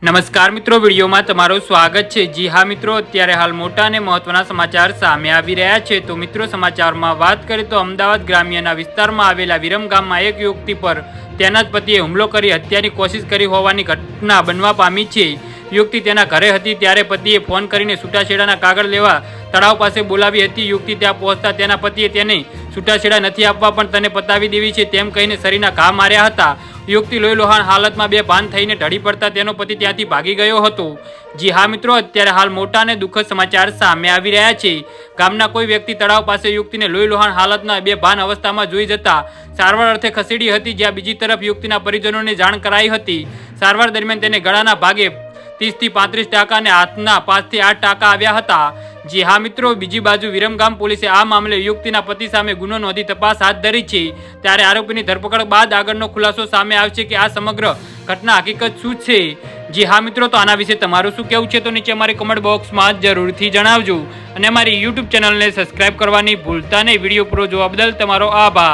નમસ્કાર મિત્રો, વિડીયોમાં તમારું સ્વાગત છે। જી હા મિત્રો, અત્યારે હાલ મોટા અને મહત્વના સમાચાર સામે આવી રહ્યા છે। તો મિત્રો, સમાચારમાં વાત કરીએ તો અમદાવાદ ગ્રામ્યના વિસ્તારમાં આવેલા વિરમ ગામમાં એક યુવતી પર તેના જ પતિએ હુમલો કરી હત્યાની કોશિશ કરી હોવાની ઘટના બનવા પામી છે। યુવતી તેના ઘરે હતી ત્યારે પતિએ ફોન કરીને છૂટાછેડાના કાગળ લેવા તળાવ પાસે બોલાવી હતી। યુવતી ત્યાં પહોંચતા તેના પતિએ તેને છૂટાછેડા નથી આપવા પણ તને પતાવી દેવી છે તેમ કહીને શરીરના ઘા માર્યા હતા। યુવતી લોહીલુહાણ હાલતમાં બેભાન થઈને ઢળી પડતા તેનો પતિ ત્યાંથી ભાગી ગયો હતો। જી હા મિત્રો, અત્યારે હાલ મોટા અને દુઃખદ સમાચાર સામે આવી રહ્યા છે। ગામના કોઈ વ્યક્તિ તળાવ પાસે યુવતીને લોહીલુહાણ હાલતમાં બેભાન અવસ્થામાં જોઈ જતા સારવાર અર્થે ખસેડી હતી, જ્યાં બીજી તરફ યુવતીના પરિજનોને જાણ કરાઈ હતી। સારવાર દરમિયાન તેને ગળાના ભાગે 30 થી 35 ટાંકા અને હાથના 5 થી 8 ટાંકા આવ્યા હતા। જી હા મિત્રો, બીજી બાજુ વિરમગામ પોલીસે આ મામલે યુવતીના પતિ સામે ગુનો નોંધી તપાસ હાથ ધરી છે। ત્યારે આરોપીની ધરપકડ બાદ આગળનો ખુલાસો સામે આવશે કે આ સમગ્ર ઘટના હકીકત શું છે। જી હા મિત્રો, તો આના વિશે તમારું શું કહેવું છે તો નીચે અમારી કમેન્ટ બોક્સમાં જરૂરથી જણાવજો અને અમારી YouTube ચેનલને સબસ્ક્રાઇબ કરવાની ભૂલતા નહીં। વિડીયો પૂરો જોવા બદલ તમારો આભાર।